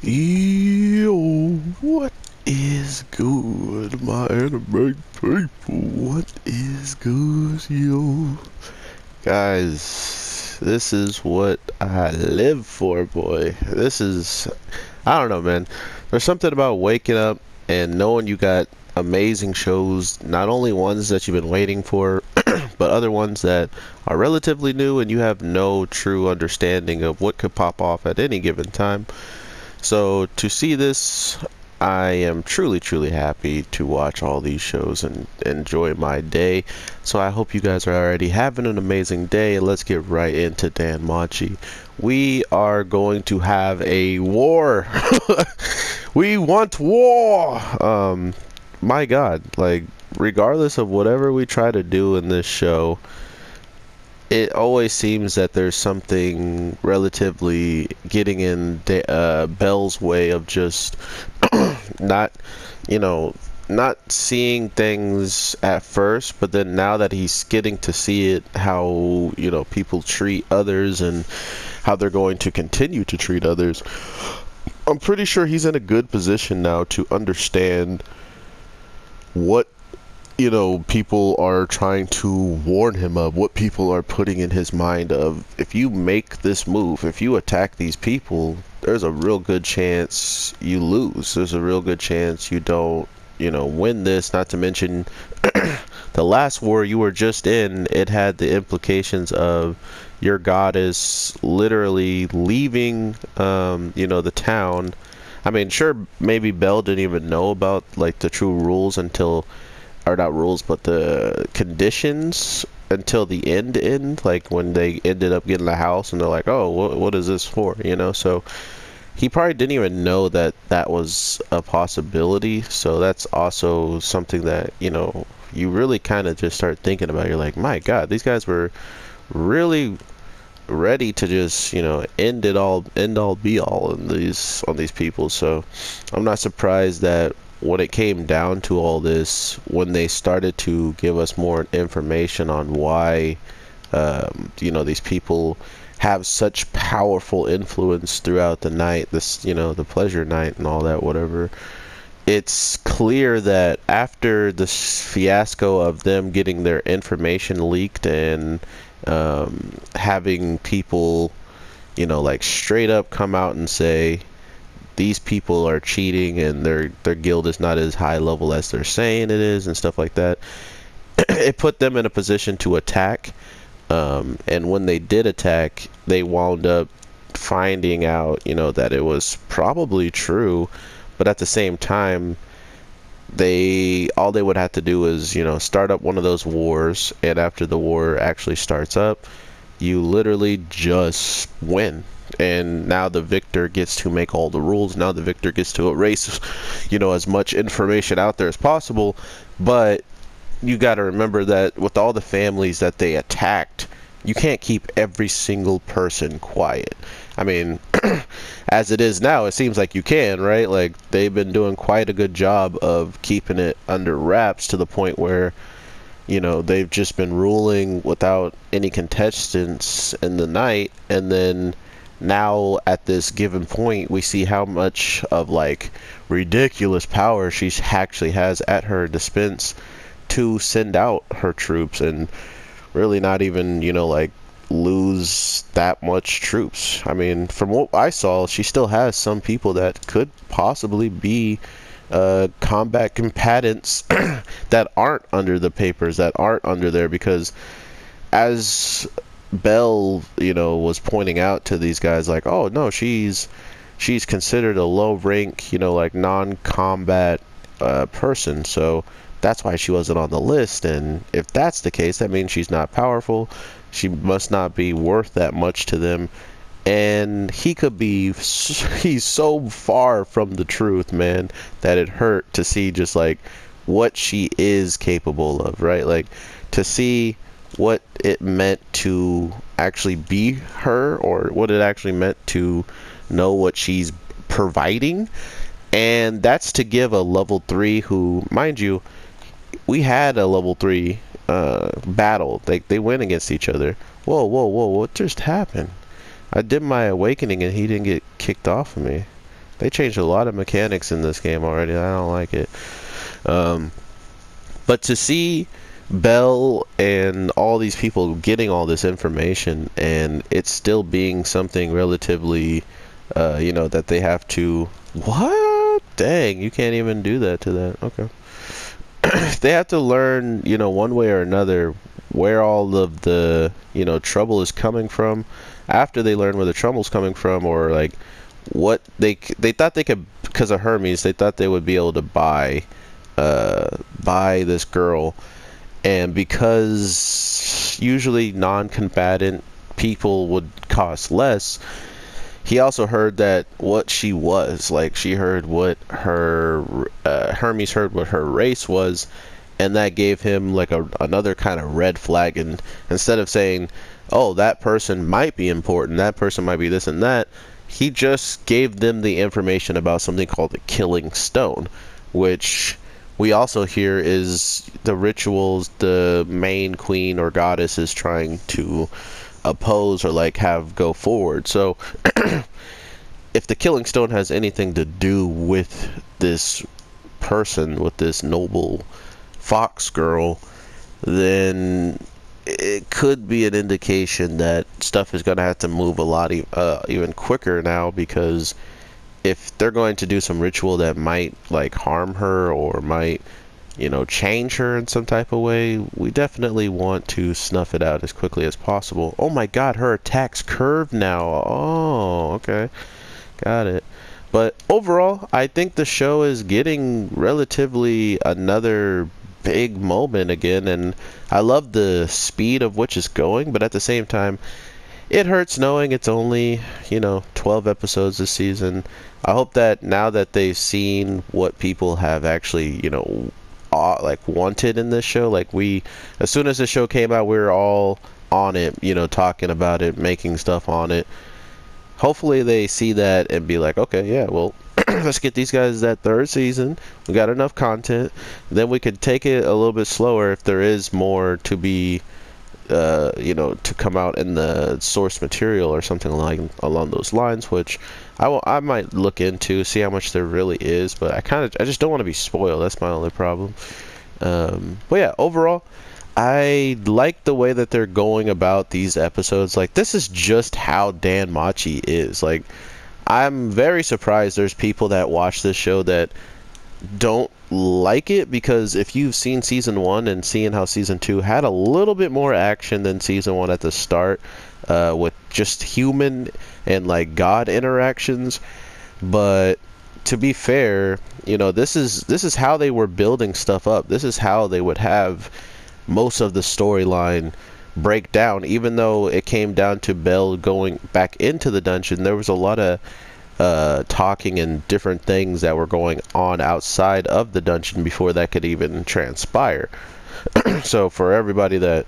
Yo, what is good, my anime people? What is good, yo? Guys, this is what I live for, boy. I don't know, man. There's something about waking up and knowing you got amazing shows, not only ones that you've been waiting for, but other ones that are relatively new and you have no true understanding of what could pop off at any given time. So to see this, I am truly, truly happy to watch all these shows and enjoy my day. So I hope you guys are already having an amazing day. Let's get right into Danmachi. We are going to have a war. We want war. My God, like regardless of whatever we try to do in this show, it always seems that there's something relatively getting in Bell's way of just not, you know, not seeing things at first, but then now that he's getting to see it, how, people treat others and how they're going to continue to treat others, I'm pretty sure he's in a good position now to understand what people are trying to warn him of, what people are putting in his mind of, if you make this move, if you attack these people, there's a real good chance you lose. There's a real good chance you don't, win this. Not to mention, the last war you were just in, it had the implications of your goddess literally leaving, the town. I mean, sure, maybe Belle didn't even know about, like, the true rules until, or not rules, but the conditions until the end, like when they ended up getting the house and they're like, oh, what is this for, so he probably didn't even know that that was a possibility. So that's also something that, you really kind of just start thinking about. You're like, my God, these guys were really ready to just, end all be all on these people. So I'm not surprised that when it came down to all this, when they started to give us more information on why, these people have such powerful influence throughout the night, the pleasure night and all that, whatever, it's clear that after this fiasco of them getting their information leaked and having people, like straight up come out and say, these people are cheating and their guild is not as high level as they're saying it is and stuff like that. It put them in a position to attack, and when they did attack, they wound up finding out, that it was probably true, but at the same time, all they would have to do is, start up one of those wars, and after the war actually starts up, you literally just win. And now the victor gets to make all the rules. Now the victor gets to erase, as much information out there as possible. But you got to remember that with all the families that they attacked, you can't keep every single person quiet. I mean, as it is now, it seems like you can, right? Like, they've been doing quite a good job of keeping it under wraps to the point where, they've just been ruling without any contestants in the night. And then now at this given point, we see how much of, like, ridiculous power she actually has at her dispense to send out her troops and really not even, like, lose that much troops. I mean, from what I saw, she still has some people that could possibly be combat combatants that aren't under the papers, that aren't under there, because as Bell, was pointing out to these guys, like, oh no, she's considered a low rank, like non-combat person, so that's why she wasn't on the list. And if that's the case, that means she's not powerful. She must not be worth that much to them. And he's so far from the truth, man, that it hurt to see just like what she is capable of, right? Like, to see what it meant to actually be her, or what it actually meant to know what she's providing. And that's to give a level 3 who, mind you, we had a level 3 battle. They went against each other. Whoa, whoa, whoa, what just happened? I did my awakening and he didn't get kicked off of me. They changed a lot of mechanics in this game already. I don't like it. Um, but to see Bell and all these people getting all this information and it's still being something relatively, that they have to. What? Dang, you can't even do that to that. Okay. They have to learn, one way or another where all of the, trouble is coming from. After they learn where the trouble's coming from, or like what they thought they could, because of Hermes, they thought they would be able to buy this girl, and because usually non-combatant people would cost less, he also heard that what she was like. She heard what her Hermes heard what her race was, and that gave him like another kind of red flag. And instead of saying, "Oh, that person might be important, that person might be this and that," he just gave them the information about something called the Killing Stone, which we also hear is the rituals the main queen or goddess is trying to oppose or like have go forward. So if the Killing Stone has anything to do with this person, with this noble fox girl, then it could be an indication that stuff is going to have to move a lot even quicker now, because if they're going to do some ritual that might like harm her or might change her in some type of way, we definitely want to snuff it out as quickly as possible. Oh my god, her attack's curved now. Oh, okay. Got it. But overall, I think the show is getting relatively another big moment again, and I love the speed of which it's going, but at the same time, it hurts knowing it's only, 12 episodes this season. I hope that now that they've seen what people have actually, like wanted in this show, like as soon as the show came out, we were all on it, talking about it, making stuff on it. Hopefully they see that and be like, okay, yeah, well, let's get these guys that third season. We got enough content. Then we could take it a little bit slower if there is more to be, to come out in the source material or something like along those lines, which I might look into, see how much there really is. But I just don't want to be spoiled. That's my only problem. But yeah, overall, I like the way that they're going about these episodes. Like, this is just how Danmachi is. Like, I'm very surprised there's people that watch this show that don't like it, because if you've seen season 1 and seeing how season 2 had a little bit more action than season 1 at the start, with just human and like god interactions. But to be fair, this is how they were building stuff up. This is how they would have most of the storyline break down. Even though it came down to Belle going back into the dungeon, there was a lot of talking and different things that were going on outside of the dungeon before that could even transpire. So for everybody that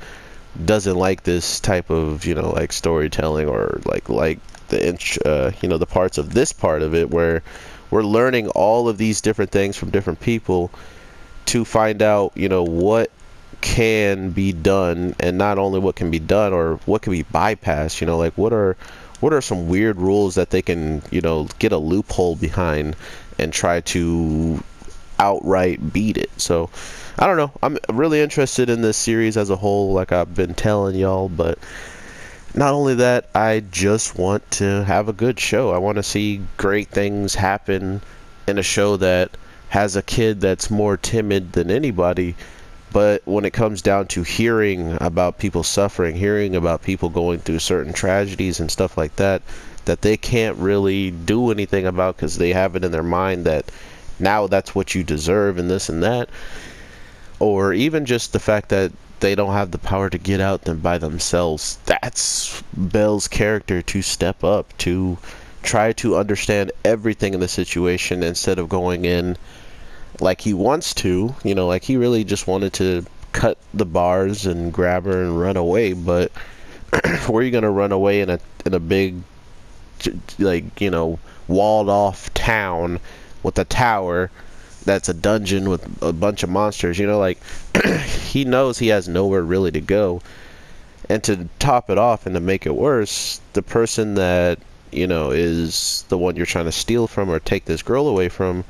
doesn't like this type of like storytelling, or like the parts of this part of it where we're learning all of these different things from different people to find out what can be done, and not only what can be done or what can be bypassed, like what are some weird rules that they can get a loophole behind and try to outright beat it. So I don't know, I'm really interested in this series as a whole, like I've been telling y'all. But not only that, I just want to have a good show. I want to see great things happen in a show that has a kid that's more timid than anybody. But when it comes down to hearing about people suffering, hearing about people going through certain tragedies and stuff like that, that they can't really do anything about because they have it in their mind that now that's what you deserve and this and that, or even just the fact that they don't have the power to get out them by themselves, that's Belle's character to step up, to try to understand everything in the situation instead of going in like he wants to, like he really just wanted to cut the bars and grab her and run away. But where are you gonna run away in a big, like, walled off town with a tower that's a dungeon with a bunch of monsters? Like he knows he has nowhere really to go. And to top it off and to make it worse, the person that you know, is the one you're trying to steal from or take this girl away from,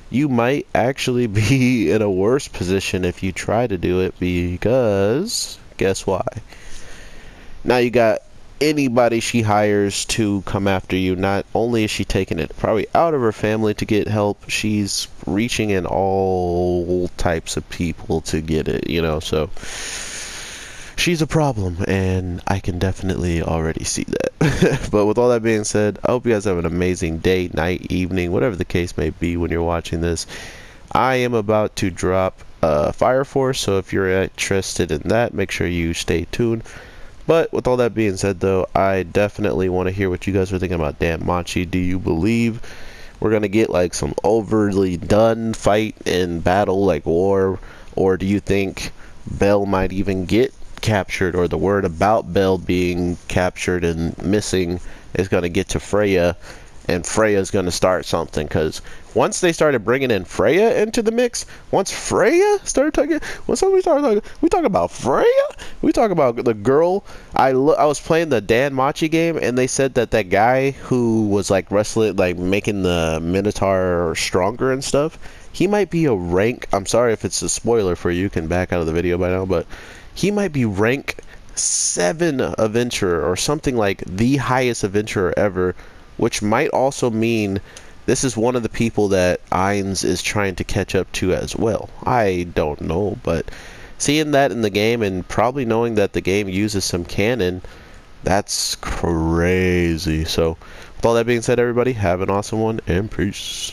you might actually be in a worse position if you try to do it, because guess why? Now you got anybody she hires to come after you. Not only is she taking it probably out of her family to get help, she's reaching in all types of people to get it, you know, so she's a problem, and I can definitely already see that. But with all that being said, I hope you guys have an amazing day, night, evening, whatever the case may be when you're watching this. I am about to drop Fire Force, so if you're interested in that, make sure you stay tuned. But with all that being said, though, I definitely want to hear what you guys are thinking about Danmachi. Do you believe we're going to get like some overly done fight in battle like war? Or do you think Bell might even get captured, or the word about Bell being captured and missing is going to get to Freya, and Freya's going to start something? Because once they started bringing in Freya into the mix, once Freya started talking, we talk about Freya, we talk about the girl. I was playing the Danmachi game, and they said that that guy who was like wrestling, like making the Minotaur stronger and stuff, he might be a rank, I'm sorry if it's a spoiler for you, you can back out of the video by now, but he might be rank 7 adventurer or something, like the highest adventurer ever, which might also mean this is one of the people that Ainz is trying to catch up to as well. I don't know, but seeing that in the game and probably knowing that the game uses some canon, that's crazy. So with all that being said, everybody, have an awesome one, and peace.